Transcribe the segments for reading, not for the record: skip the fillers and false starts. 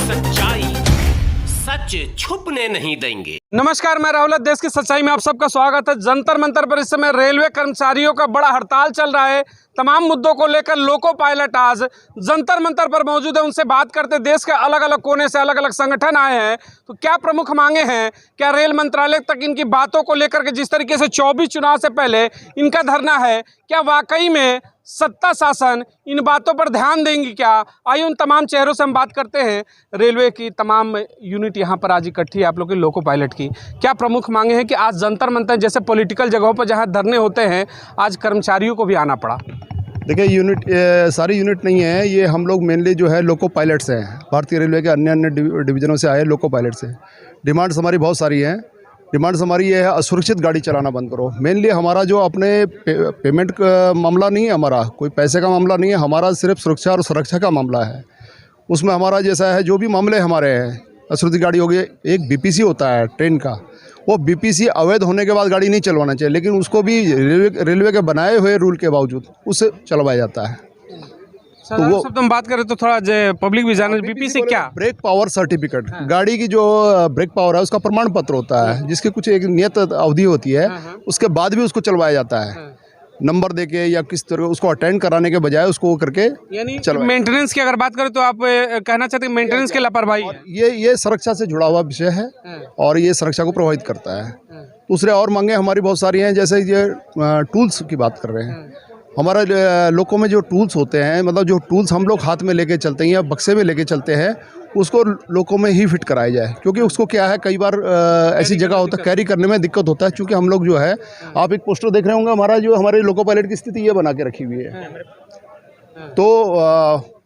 सच्चाई सच छुपने नहीं देंगे। नमस्कार, मैं राहुल। देश की सच्चाई में आप सबका स्वागत है। जंतर मंतर पर इस समय रेलवे कर्मचारियों का बड़ा हड़ताल चल रहा है। तमाम मुद्दों को लेकर लोको पायलट आज जंतर मंतर पर मौजूद है। उनसे बात करते। देश के अलग अलग कोने से अलग अलग संगठन आए हैं, तो क्या प्रमुख मांगे हैं, क्या रेल मंत्रालय तक इनकी बातों को लेकर के जिस तरीके से 24 चुनाव से पहले इनका धरना है, क्या वाकई में सत्ता शासन इन बातों पर ध्यान देंगी क्या? आइए उन तमाम चेहरों से हम बात करते हैं। रेलवे की तमाम यूनिट यहाँ पर आज इकट्ठी है, आप लोग की लोको पायलट की। क्या प्रमुख मांगे हैं कि आज जंतर मंतर जैसे पॉलिटिकल जगहों पर जहाँ धरने होते हैं, आज कर्मचारियों को भी आना पड़ा? देखिए, सारी यूनिट नहीं है ये। हम लोग मेनली जो है लोको पायलट्स हैं। भारतीय रेलवे के अन्य अन्य डिवीजनों से आए लोको पायलट्स हैं। डिमांड्स हमारी बहुत सारी हैं। डिमांड्स हमारी ये है, असुरक्षित गाड़ी चलाना बंद करो। मेनली हमारा जो अपने पेमेंट का मामला नहीं है, हमारा कोई पैसे का मामला नहीं है, हमारा सिर्फ सुरक्षा और सुरक्षा का मामला है। उसमें हमारा जैसा है, जो भी मामले हमारे हैं, असुरक्षित गाड़ी हो गई। एक बीपीसी होता है ट्रेन का, वो बीपीसी अवैध होने के बाद गाड़ी नहीं चलवाना चाहिए, लेकिन उसको भी रेलवे के बनाए हुए रूल के बावजूद उससे चलवाया जाता है। तो वो सब तुम बात करें तो थोड़ा पब्लिक भी जाने, बीपीसी क्या? ब्रेक पावर सर्टिफिकेट, गाड़ी की जो ब्रेक पावर है उसका प्रमाण पत्र होता है, जिसकी कुछ एक नियत अवधि होती है, उसके बाद भी उसको चलवाया जाता है। नंबर देके या किस तरह उसको अटेंड कराने के बजाय उसको करके, यानी मेंटेनेंस की अगर बात करें तो आप कहना चाहते हैं मेंटेनेंस की लापरवाही है। ये सुरक्षा से जुड़ा हुआ विषय है और ये सुरक्षा को प्रभावित करता है। दूसरे और मांगे हमारी बहुत सारी हैं, जैसे ये टूल्स की बात कर रहे हैं। हमारा लोगों में जो टूल्स होते हैं, मतलब जो टूल्स हम लोग हाथ में लेके चलते हैं या बक्से में लेके चलते हैं, उसको लोगों में ही फिट कराया जाए। क्योंकि उसको क्या है, कई बार ऐसी जगह होता है कैरी करने में दिक्कत होता है। क्योंकि हम लोग जो है, आप एक पोस्टर देख रहे होंगे, हमारे लोको पायलट की स्थिति ये बना के रखी हुई है। तो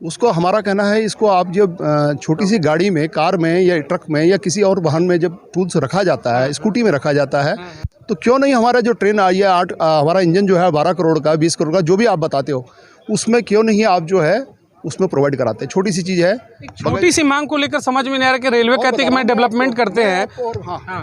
उसको हमारा कहना है, इसको आप जब छोटी सी गाड़ी में, कार में या ट्रक में या किसी और वाहन में जब टूल्स रखा जाता है, स्कूटी में रखा जाता है, तो क्यों नहीं हमारा जो ट्रेन आई है, हमारा इंजन जो है 12 करोड़ का, 20 करोड़ का, जो भी आप बताते हो, उसमें क्यों नहीं आप जो है उसमें प्रोवाइड कराते हैं। छोटी सी चीज़ है। छोटी सी मांग को लेकर समझ में नहीं आ रहा कि रेलवे कहते हैं कि मैं डेवलपमेंट करते हैं।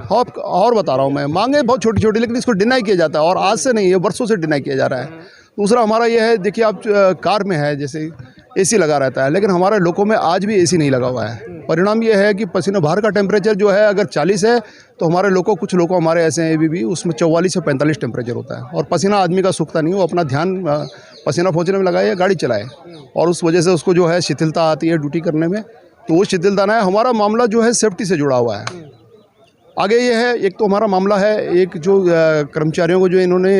और बता रहा हूँ मैं, मांगे बहुत छोटी छोटी, लेकिन इसको डिनाई किया जाता है, और आज से नहीं, ये वर्षों से डिनाई किया जा रहा है। दूसरा हमारा ये है, देखिए आप कार में है, जैसे एसी लगा रहता है, लेकिन हमारे लोगों में आज भी एसी नहीं लगा हुआ है। परिणाम ये है कि पसीना, बाहर का टेम्परेचर जो है अगर 40 है, तो हमारे लोगों, कुछ लोगों हमारे ऐसे हैं भी उसमें 44 से 45 टेम्परेचर होता है, और पसीना आदमी का सूखता नहीं। वो अपना ध्यान पसीना पहुँचने में लगाए या गाड़ी चलाए, और उस वजह से उसको जो है शिथिलता आती है ड्यूटी करने में। तो वो शिथिलता ना है। हमारा मामला जो है सेफ्टी से जुड़ा हुआ है। आगे ये है, एक तो हमारा मामला है, एक जो कर्मचारियों को जो इन्होंने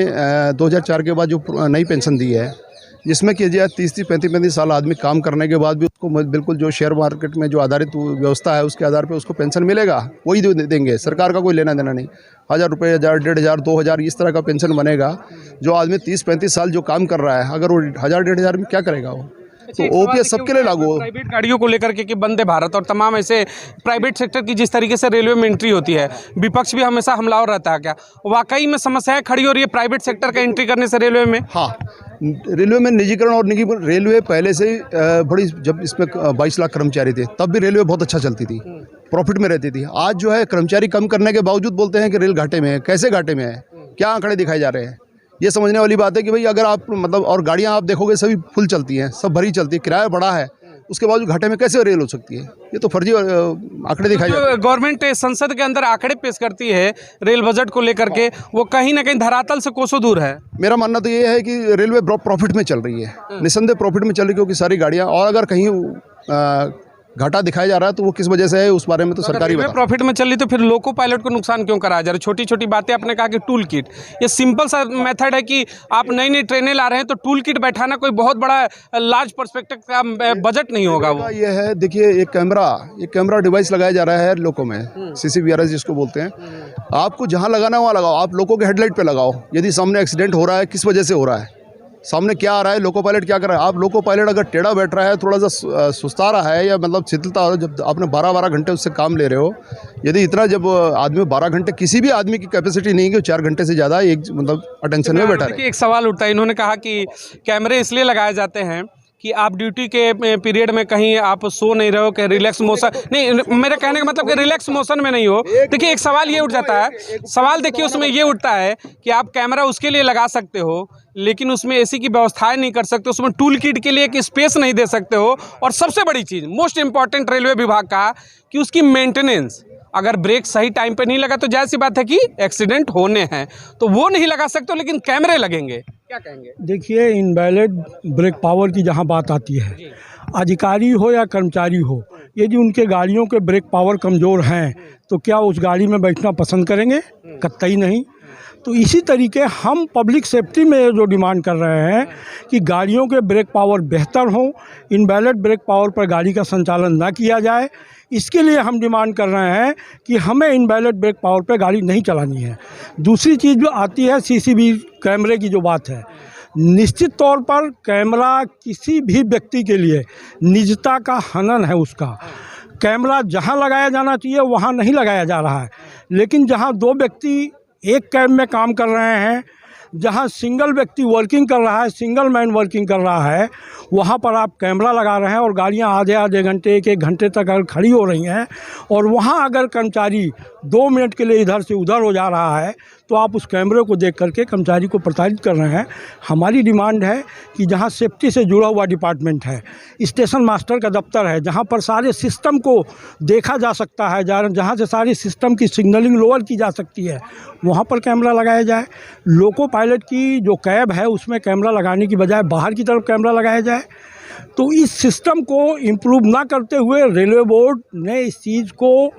2004 के बाद जो नई पेंशन दी है, जिसमें कि 30-35 साल आदमी काम करने के बाद भी उसको बिल्कुल जो शेयर मार्केट में जो आधारित व्यवस्था है, उसके आधार पे उसको पेंशन मिलेगा, वही देंगे। सरकार का कोई लेना देना नहीं। 1000 रुपये, 1000, 1500, 2000 इस तरह का पेंशन बनेगा। जो आदमी 30-35 साल जो काम कर रहा है, अगर वो 1000, 1500 में क्या करेगा वो? तो ओपीएस सबके लिए लागू हो। प्राइवेट गाड़ियों को लेकर के कि वंदे भारत और तमाम ऐसे प्राइवेट सेक्टर की जिस तरीके से रेलवे में एंट्री होती है, विपक्ष भी हमेशा हमलावर रहता है। क्या वाकई में समस्याएं खड़ी हो रही है प्राइवेट सेक्टर का एंट्री करने से रेलवे में? हाँ, रेलवे में निजीकरण और निजीकरण, रेलवे पहले से बड़ी, जब इसमें 22 लाख कर्मचारी थे, तब भी रेलवे बहुत अच्छा चलती थी, प्रॉफिट में रहती थी। आज जो है कर्मचारी कम करने के बावजूद बोलते हैं कि रेल घाटे में है। कैसे घाटे में है? क्या आंकड़े दिखाए जा रहे हैं? ये समझने वाली बात है कि भाई, अगर आप मतलब, और गाड़ियां आप देखोगे सभी फुल चलती हैं, सब भरी चलती है, किराया बड़ा है, उसके बाद घाटे में कैसे रेल हो सकती है? ये तो फर्जी आंकड़े दिखाई जाते हैं। गवर्नमेंट संसद के अंदर आंकड़े पेश करती है रेल बजट को लेकर के, वो कहीं ना कहीं धरातल से कोसों दूर है। मेरा मानना तो ये है कि रेलवे प्रॉफिट में चल रही है, निस्संदेह प्रॉफिट में चल रही है, क्योंकि सारी गाड़ियाँ, और अगर कहीं घाटा दिखाया जा रहा है तो वो किस वजह से है, उस बारे में तो सरकारी प्रॉफिट में चल रही, तो फिर लोको पायलट को नुकसान क्यों कराया जा रहा है? छोटी छोटी बातें आपने कहा कि टूल किट, ये सिंपल सा मेथड है कि आप नई नई ट्रेनें ला रहे हैं, तो टूल किट बैठाना कोई बहुत बड़ा लार्ज पर्सपेक्टिव का बजट नहीं होगा। वो ये है, देखिए एक कैमरा डिवाइस लगाया जा रहा है लोको में, CCVRS जिसको बोलते हैं। आपको जहाँ लगाना है वहाँ लगाओ, आप लोगों के हेडलाइट पे लगाओ। यदि सामने एक्सीडेंट हो रहा है, किस वजह से हो रहा है, सामने क्या आ रहा है, लोको पायलट क्या कर रहा है। आप लोको पायलट अगर टेढ़ा बैठ रहा है, थोड़ा सा सुस्ता रहा है, या मतलब शिथिलता हो, जब आपने 12-12 घंटे उससे काम ले रहे हो, यदि इतना, जब आदमी 12 घंटे, किसी भी आदमी की कैपेसिटी नहीं है कि 4 घंटे से ज़्यादा एक मतलब अटेंशन में बैठा है। एक सवाल उठता है, इन्होंने कहा कि कैमरे इसलिए लगाए जाते हैं कि आप ड्यूटी के पीरियड में कहीं आप सो नहीं रहे हो, कि रिलैक्स मोशन नहीं, मेरे कहने का मतलब कि रिलैक्स मोशन में नहीं हो। देखिए एक सवाल ये उठ जाता है, सवाल देखिए उसमें ये उठता है कि आप कैमरा उसके लिए लगा सकते हो, लेकिन उसमें एसी की व्यवस्थाएं नहीं कर सकते, उसमें टूल किट के लिए एक स्पेस नहीं दे सकते हो, और सबसे बड़ी चीज़ मोस्ट इंपॉर्टेंट रेलवे विभाग का कि उसकी मेंटेनेंस, अगर ब्रेक सही टाइम पे नहीं लगा तो जाहिर सी बात है कि एक्सीडेंट होने हैं, तो वो नहीं लगा सकते, लेकिन कैमरे लगेंगे, क्या कहेंगे? देखिए, इनवैलिड ब्रेक पावर की जहाँ बात आती है, अधिकारी हो या कर्मचारी हो, यदि उनके गाड़ियों के ब्रेक पावर कमज़ोर हैं तो क्या उस गाड़ी में बैठना पसंद करेंगे? कतई नहीं। तो इसी तरीके हम पब्लिक सेफ्टी में जो डिमांड कर रहे हैं कि गाड़ियों के ब्रेक पावर बेहतर हों, इनवैलिड ब्रेक पावर पर गाड़ी का संचालन ना किया जाए। इसके लिए हम डिमांड कर रहे हैं कि हमें इनवैलिड ब्रेक पावर पर गाड़ी नहीं चलानी है। दूसरी चीज़ जो आती है सीसीटीवी कैमरे की जो बात है, निश्चित तौर पर कैमरा किसी भी व्यक्ति के लिए निजता का हनन है। उसका कैमरा जहां लगाया जाना चाहिए वहां नहीं लगाया जा रहा है, लेकिन जहां दो व्यक्ति एक कैब में काम कर रहे हैं, जहां सिंगल व्यक्ति वर्किंग कर रहा है, सिंगल मैन वर्किंग कर रहा है, वहां पर आप कैमरा लगा रहे हैं और गाड़ियां आधे आधे घंटे एक घंटे तक अगर खड़ी हो रही हैं और वहां अगर कर्मचारी 2 मिनट के लिए इधर से उधर हो जा रहा है तो आप उस कैमरे को देख करके कर्मचारी को प्रताड़ित कर रहे हैं। हमारी डिमांड है कि जहां सेफ्टी से जुड़ा हुआ डिपार्टमेंट है, स्टेशन मास्टर का दफ्तर है, जहां पर सारे सिस्टम को देखा जा सकता है, जहां से सारी सिस्टम की सिग्नलिंग लोअर की जा सकती है, वहां पर कैमरा लगाया जाए। लोको पायलट की जो कैब है उसमें कैमरा लगाने की बजाय बाहर की तरफ कैमरा लगाया जाए। तो इस सिस्टम को इम्प्रूव ना करते हुए रेलवे बोर्ड ने इस चीज़ को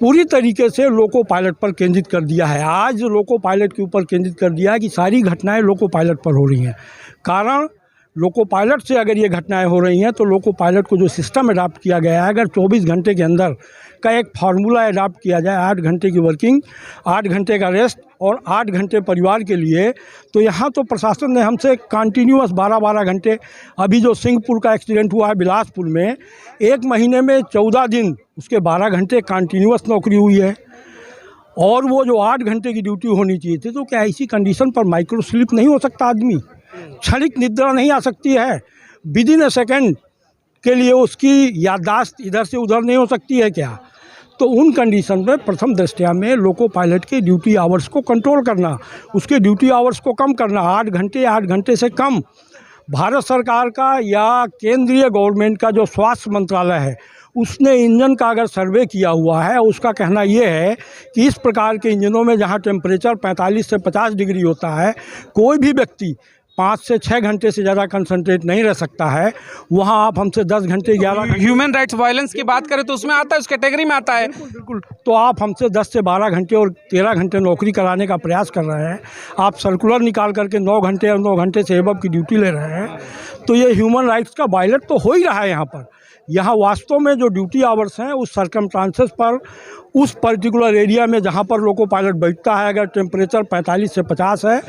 पूरी तरीके से लोको पायलट पर केंद्रित कर दिया है। आज लोको पायलट के ऊपर केंद्रित कर दिया है कि सारी घटनाएं लोको पायलट पर हो रही हैं। कारण लोको पायलट से अगर ये घटनाएं हो रही हैं तो लोको पायलट को जो सिस्टम अडाप्ट किया गया है, अगर 24 घंटे के अंदर का एक फार्मूला अडाप्ट किया जाए, 8 घंटे की वर्किंग, 8 घंटे का रेस्ट और 8 घंटे परिवार के लिए, तो यहाँ तो प्रशासन ने हमसे कंटिन्यूअस 12-12 घंटे, अभी जो सिंहपुर का एक्सीडेंट हुआ है बिलासपुर में, 1 महीने में 14 दिन उसके 12 घंटे कंटिन्यूअस नौकरी हुई है। और वो जो 8 घंटे की ड्यूटी होनी चाहिए थी, तो क्या ऐसी कंडीशन पर माइक्रो स्लिप नहीं हो सकता आदमी? क्षणिक निद्रा नहीं आ सकती है? विदिन ए सेकेंड के लिए उसकी याददाश्त इधर से उधर नहीं हो सकती है क्या? तो उन कंडीशन में प्रथम दृष्टया में लोको पायलट के ड्यूटी आवर्स को कंट्रोल करना, उसके ड्यूटी आवर्स को कम करना, 8 घंटे से कम। भारत सरकार का या केंद्रीय गवर्नमेंट का जो स्वास्थ्य मंत्रालय है उसने इंजन का अगर सर्वे किया हुआ है, उसका कहना ये है कि इस प्रकार के इंजनों में जहां टेम्परेचर 45 से 50 डिग्री होता है, कोई भी व्यक्ति 5 से 6 घंटे से ज़्यादा कंसंट्रेट नहीं रह सकता है। वहाँ आप हमसे 10 घंटे 11 ह्यूमन राइट्स वायलेंस की बात करें तो उसमें आता है, उस कैटेगरी में आता है। बिल्कुल। तो आप हमसे 10 से 12 घंटे और 13 घंटे नौकरी कराने का प्रयास कर रहे हैं। आप सर्कुलर निकाल करके 9 घंटे और 9 घंटे से एबव की ड्यूटी ले रहे हैं। तो ये ह्यूमन राइट्स का वायलेट तो हो ही रहा है यहाँ पर। यहाँ वास्तव में जो ड्यूटी आवर्स हैं उस सर्कमस्टांसेस पर, उस पर्टिकुलर एरिया में जहाँ पर लोको पायलट बैठता है, अगर टेम्परेचर 45 से 50 है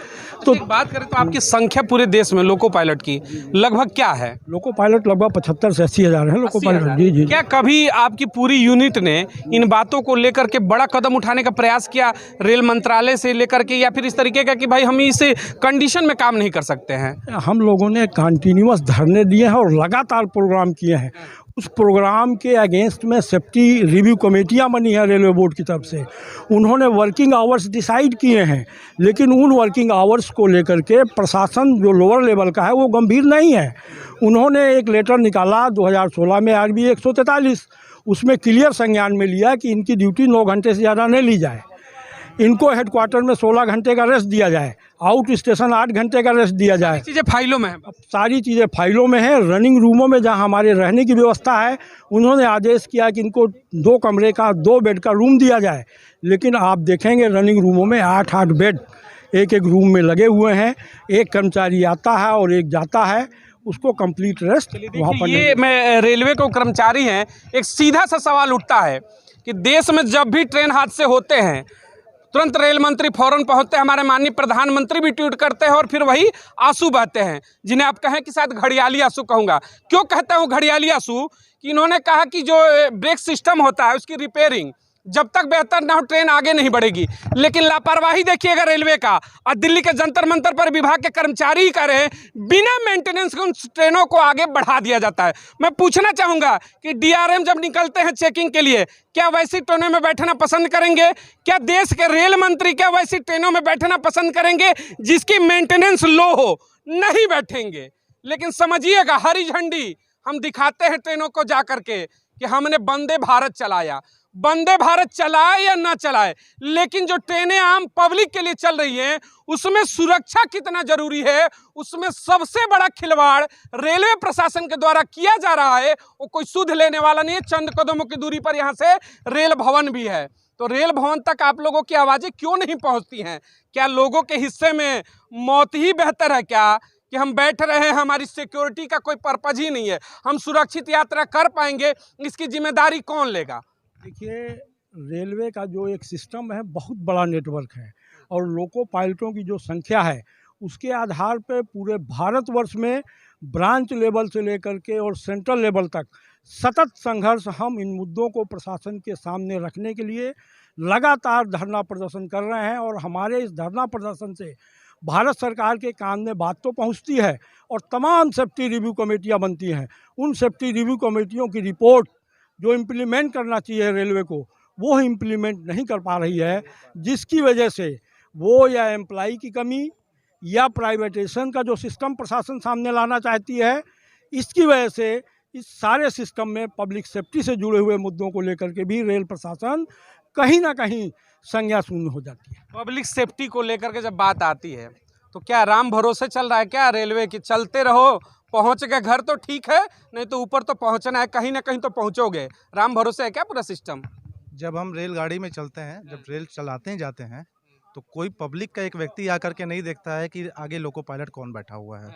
तो बात करें तो आपकी संख्या पूरे देश में लोको पायलट की लगभग क्या है? लोको पायलट लगभग 75 से 80 हज़ार है लोको पायलट। जी जी। क्या कभी आपकी पूरी यूनिट ने इन बातों को लेकर के बड़ा कदम उठाने का प्रयास किया रेल मंत्रालय से लेकर के, या फिर इस तरीके का कि भाई हम इस कंडीशन में काम नहीं कर सकते हैं? हम लोगों ने कंटिन्यूअस धरने दिए हैं और लगातार प्रोग्राम किए हैं। उस प्रोग्राम के अगेंस्ट में सेफ्टी रिव्यू कमेटियां बनी है रेलवे बोर्ड की तरफ से। उन्होंने वर्किंग आवर्स डिसाइड किए हैं, लेकिन उन वर्किंग आवर्स को लेकर के प्रशासन जो लोअर लेवल का है वो गंभीर नहीं है। उन्होंने एक लेटर निकाला 2016 में RB 143, उसमें क्लियर संज्ञान में लिया कि इनकी ड्यूटी 9 घंटे से ज़्यादा नहीं ली जाए, इनको हेडक्वार्टर में 16 घंटे का रेस्ट दिया जाए, आउट स्टेशन 8 घंटे का रेस्ट दिया जाए। चीज़ें फाइलों में है, सारी चीज़ें फाइलों में है। रनिंग रूमों में जहां हमारे रहने की व्यवस्था है, उन्होंने आदेश किया कि इनको 2 कमरे का 2 बेड का रूम दिया जाए, लेकिन आप देखेंगे रनिंग रूमों में 8-8 बेड एक रूम में लगे हुए हैं। एक कर्मचारी आता है और एक जाता है, उसको कंप्लीट रेस्ट वहाँ पर। ये मैं रेलवे को कर्मचारी हैं, एक सीधा सा सवाल उठता है कि देश में जब भी ट्रेन हादसे होते हैं तुरंत रेल मंत्री फौरन पहुंचते हैं, हमारे माननीय प्रधानमंत्री भी ट्वीट करते हैं और फिर वही आंसू बहते हैं, जिन्हें आप कहें कि शायद घड़ियाली आंसू कहूँगा। क्यों कहते हैं वो घड़ियाली आंसू? कि इन्होंने कहा कि जो ब्रेक सिस्टम होता है उसकी रिपेयरिंग जब तक बेहतर ना हो ट्रेन आगे नहीं बढ़ेगी। लेकिन लापरवाही देखिएगा रेलवे का, और दिल्ली के जंतर मंतर पर विभाग के कर्मचारी ही कर रहे हैं, बिना मेंटेनेंस के उन ट्रेनों को आगे बढ़ा दिया जाता है। मैं पूछना चाहूँगा कि डीआरएम जब निकलते हैं चेकिंग के लिए, क्या वैसी ट्रेनों में बैठना पसंद करेंगे? क्या देश के रेल मंत्री क्या वैसी ट्रेनों में बैठना पसंद करेंगे जिसकी मेंटेनेंस लो हो? नहीं बैठेंगे। लेकिन समझिएगा, हरी झंडी हम दिखाते हैं ट्रेनों को जा करके कि हमने वंदे भारत चलाया। वंदे भारत चलाए या ना चलाए, लेकिन जो ट्रेनें आम पब्लिक के लिए चल रही हैं उसमें सुरक्षा कितना जरूरी है, उसमें सबसे बड़ा खिलवाड़ रेलवे प्रशासन के द्वारा किया जा रहा है। वो कोई सुध लेने वाला नहीं है। चंद कदमों की दूरी पर यहाँ से रेल भवन भी है। तो रेल भवन तक आप लोगों की आवाज़ें क्यों नहीं पहुँचती हैं? क्या लोगों के हिस्से में मौत ही बेहतर है क्या कि हम बैठ रहे हैं? हमारी सिक्योरिटी का कोई पर्पज ही नहीं है, हम सुरक्षित यात्रा कर पाएंगे, इसकी जिम्मेदारी कौन लेगा? देखिए, रेलवे का जो एक सिस्टम है बहुत बड़ा नेटवर्क है, और लोको पायलटों की जो संख्या है उसके आधार पर पूरे भारतवर्ष में ब्रांच लेवल से लेकर के और सेंट्रल लेवल तक सतत संघर्ष हम इन मुद्दों को प्रशासन के सामने रखने के लिए लगातार धरना प्रदर्शन कर रहे हैं। और हमारे इस धरना प्रदर्शन से भारत सरकार के कान में बात तो पहुंचती है, और तमाम सेफ्टी रिव्यू कमेटियां बनती हैं। उन सेफ्टी रिव्यू कमेटियों की रिपोर्ट जो इम्प्लीमेंट करना चाहिए रेलवे को, वो इम्प्लीमेंट नहीं कर पा रही है, जिसकी वजह से वो या एम्प्लाई की कमी या प्राइवेटाइजेशन का जो सिस्टम प्रशासन सामने लाना चाहती है, इसकी वजह से इस सारे सिस्टम में पब्लिक सेफ्टी से जुड़े हुए मुद्दों को लेकर के भी रेल प्रशासन कहीं ना कहीं संज्ञा शून्य हो जाती है। पब्लिक सेफ्टी को लेकर के जब बात आती है तो क्या राम भरोसे चल रहा है क्या रेलवे की? चलते रहो, पहुंच गए घर तो ठीक है, नहीं तो ऊपर तो पहुंचना है, कहीं ना कहीं तो पहुंचोगे। राम भरोसे है क्या पूरा सिस्टम? जब हम रेलगाड़ी में चलते हैं, जब रेल चलाते हैं जाते हैं, तो कोई पब्लिक का एक व्यक्ति आकर के नहीं देखता है कि आगे लोको पायलट कौन बैठा हुआ है।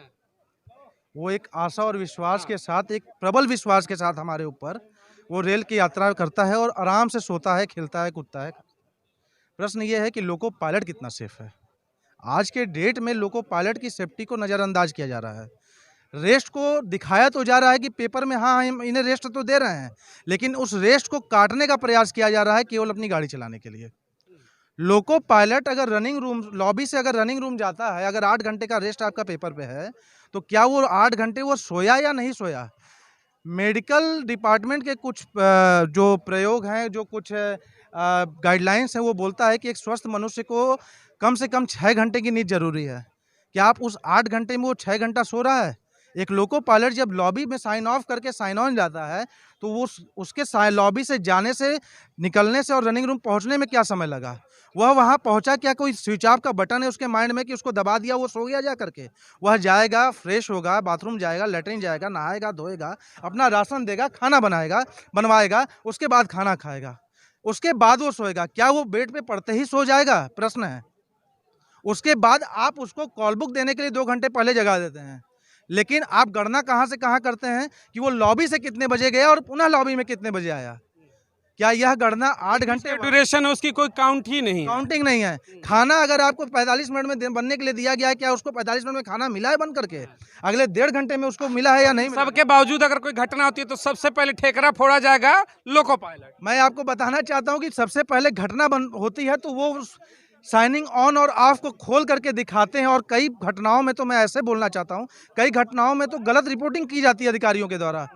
वो एक आशा और विश्वास के साथ, एक प्रबल विश्वास के साथ हमारे ऊपर वो रेल की यात्रा करता है और आराम से सोता है, खिलता है, कूदता है। प्रश्न ये है कि लोको पायलट कितना सेफ है? आज के डेट में लोको पायलट की सेफ्टी को नज़रअंदाज किया जा रहा है। रेस्ट को दिखाया तो जा रहा है कि पेपर में हाँ हम इन्हें रेस्ट तो दे रहे हैं, लेकिन उस रेस्ट को काटने का प्रयास किया जा रहा है केवल अपनी गाड़ी चलाने के लिए। लोको पायलट अगर रनिंग रूम, लॉबी से अगर रनिंग रूम जाता है, अगर 8 घंटे का रेस्ट आपका पेपर पे है, तो क्या वो 8 घंटे वो सोया या नहीं सोया? मेडिकल डिपार्टमेंट के कुछ जो प्रयोग हैं, जो कुछ गाइडलाइंस हैं, वो बोलता है कि एक स्वस्थ मनुष्य को कम से कम 6 घंटे की नींद जरूरी है। क्या आप उस 8 घंटे में वो 6 घंटा सो रहा है? एक लोको पायलट जब लॉबी में साइन ऑफ करके साइन ऑन जाता है, तो वो उसके लॉबी से जाने से, निकलने से और रनिंग रूम पहुंचने में क्या समय लगा? वह वहां पहुंचा, क्या कोई स्विच ऑफ का बटन है उसके माइंड में कि उसको दबा दिया वो सो गया जा करके? वह जाएगा, फ्रेश होगा, बाथरूम जाएगा, लेटरिन जाएगा, नहाएगा, धोएगा, अपना राशन देगा, खाना बनवाएगा, उसके बाद खाना खाएगा, उसके बाद वो सोएगा। क्या वो बेड पे पड़ते ही सो जाएगा? प्रश्न है। उसके बाद आप उसको कॉल बुक देने के लिए 2 घंटे पहले जगा देते हैं, लेकिन आप गणना कहाँ से कहाँ करते हैं कि वो लॉबी से कितने बजे गया और पुनः लॉबी में कितने बजे आया? क्या यह गणना 8 घंटे ड्यूरेशन है उसकी कोई काउंट ही नहीं है, काउंटिंग नहीं है। खाना अगर आपको 45 मिनट में बनने के लिए दिया गया है, क्या उसको 45 मिनट में खाना मिला है बन करके? अगले 1.5 घंटे में उसको मिला है या नहीं? सबके बावजूद अगर कोई घटना होती है तो सबसे पहले ठेकरा फोड़ा जाएगा लोको पायलट। मैं आपको बताना चाहता हूँ कि सबसे पहले घटना होती है तो वो साइनिंग ऑन और ऑफ को खोल करके दिखाते हैं, और कई घटनाओं में तो मैं ऐसे बोलना चाहता हूँ, कई घटनाओं में तो गलत रिपोर्टिंग की जाती है अधिकारियों के द्वारा।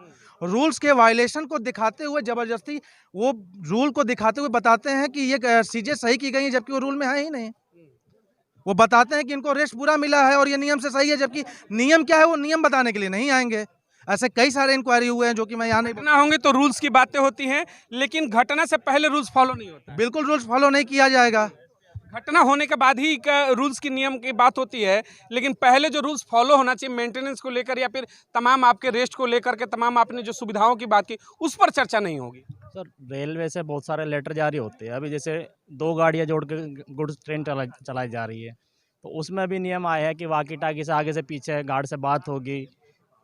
रूल्स के वायलेशन को दिखाते हुए, ज़बरदस्ती वो रूल को दिखाते हुए बताते हैं कि ये चीज़ें सही की गई हैं, जबकि वो रूल में है ही नहीं। वो बताते हैं कि इनको रेस्ट पूरा मिला है और ये नियम से सही है, जबकि नियम क्या है वो नियम बताने के लिए नहीं आएंगे। ऐसे कई सारे इंक्वायरी हुए हैं जो कि मैं यहाँ नहीं घटना होंगे तो रूल्स की बातें होती हैं, लेकिन घटना से पहले रूल्स फॉलो नहीं होता। बिल्कुल रूल्स फॉलो नहीं किया जाएगा। घटना होने के बाद ही रूल्स की नियम की बात होती है, लेकिन पहले जो रूल्स फॉलो होना चाहिए मेंटेनेंस को लेकर या फिर तमाम आपके रेस्ट को लेकर के, तमाम आपने जो सुविधाओं की बात की, उस पर चर्चा नहीं होगी। सर, रेलवे से बहुत सारे लेटर जारी होते हैं। अभी जैसे 2 गाड़ियाँ जोड़ के गुड्स ट्रेन चलाई जा रही है, तो उसमें भी नियम आया है कि वाकी टाकी से आगे से पीछे गार्ड से बात होगी,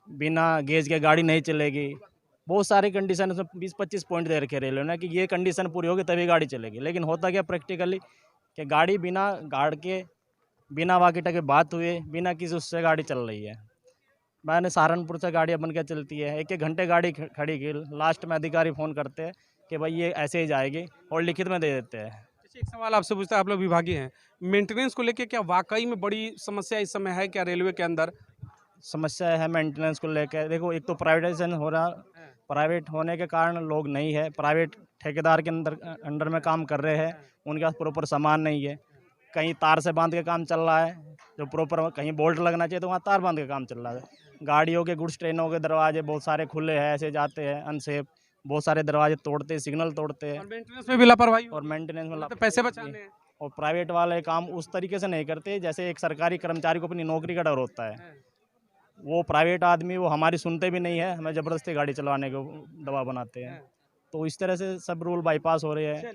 बिना गेज के गाड़ी नहीं चलेगी। बहुत सारी कंडीशन उसमें 20-25 पॉइंट दे रखे रेलवे ने कि ये कंडीशन पूरी होगी तभी गाड़ी चलेगी। लेकिन होता क्या प्रैक्टिकली कि गाड़ी बिना गार्ड के, बिना वाकी टाकी बात हुए, बिना किसी उससे गाड़ी चल रही है। मैंने सहारनपुर से गाड़ियाँ बन के चलती है, 1-1 घंटे गाड़ी खड़ी की, लास्ट में अधिकारी फ़ोन करते हैं कि भाई ये ऐसे ही जाएगी और लिखित में दे देते हैं। अच्छा, एक सवाल आपसे पूछता है, आप लोग विभागीय हैं, मेंटेनेंस को लेके क्या वाकई में बड़ी समस्या इस समय है क्या रेलवे के अंदर? समस्या है मेंटेनेंस को लेकर। देखो, एक तो प्राइवेटाइजेशन हो रहा, प्राइवेट होने के कारण लोग नहीं है, प्राइवेट ठेकेदार के अंडर में काम कर रहे हैं, उनके पास प्रॉपर सामान नहीं है। कहीं तार से बांध के काम चल रहा है, जो प्रॉपर कहीं बोल्ट लगना चाहिए तो वहाँ तार बांध के काम चल रहा है। गाड़ियों के, गुड्स ट्रेनों के दरवाजे बहुत सारे खुले हैं, ऐसे जाते हैं अनसेफ, बहुत सारे दरवाजे तोड़ते हैं, सिग्नल तोड़ते हैं और मेंटेनेंस में भी लापरवाही और मेंटेनेंस में तो पैसे बचाने हैं। और प्राइवेट वाले काम उस तरीके से नहीं करते जैसे एक सरकारी कर्मचारी को अपनी नौकरी का डर होता है। वो प्राइवेट आदमी वो हमारी सुनते भी नहीं है, हमें ज़बरदस्ती गाड़ी चलवाने को दबाव बनाते हैं। तो इस तरह से सब रूल बाईपास हो रहे हैं।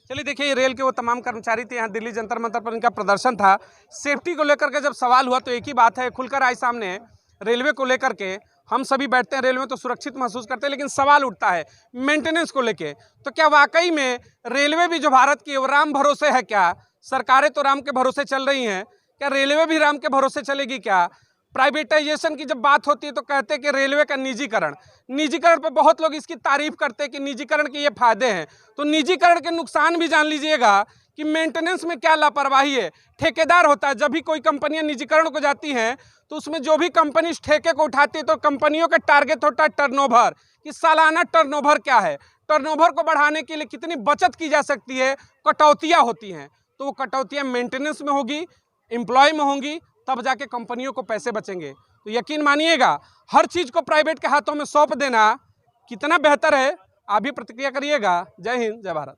चलिए देखिए, ये रेल के वो तमाम कर्मचारी थे, यहाँ दिल्ली जंतर मंतर पर इनका प्रदर्शन था। सेफ्टी को लेकर के जब सवाल हुआ तो एक ही बात है खुलकर आई सामने, रेलवे को लेकर के हम सभी बैठते हैं रेलवे में तो सुरक्षित महसूस करते हैं, लेकिन सवाल उठता है मेंटेनेंस को लेके। तो क्या वाकई में रेलवे भी जो भारत की वो राम भरोसे है क्या? सरकारें तो राम के भरोसे चल रही हैं, क्या रेलवे भी राम के भरोसे चलेगी क्या? प्राइवेटाइजेशन की जब बात होती है तो कहते हैं कि रेलवे का निजीकरण पर बहुत लोग इसकी तारीफ करते हैं कि निजीकरण के ये फायदे हैं। तो निजीकरण के नुकसान भी जान लीजिएगा कि मेंटेनेंस में क्या लापरवाही है। ठेकेदार होता है, जब भी कोई कंपनियां निजीकरण को जाती हैं तो उसमें जो भी कंपनी इस ठेके को उठाती है तो कंपनियों का टारगेट होता है टर्नओवर, कि सालाना टर्नओवर क्या है, टर्नओवर को बढ़ाने के लिए कितनी बचत की जा सकती है, कटौतियाँ होती हैं। तो वो कटौतियाँ मेंटेनेंस में होगी, एम्प्लॉय में होंगी, तब जाके कंपनियों को पैसे बचेंगे। तो यकीन मानिएगा, हर चीज़ को प्राइवेट के हाथों में सौंप देना कितना बेहतर है, आप भी प्रतिक्रिया करिएगा। जय हिंद, जय भारत।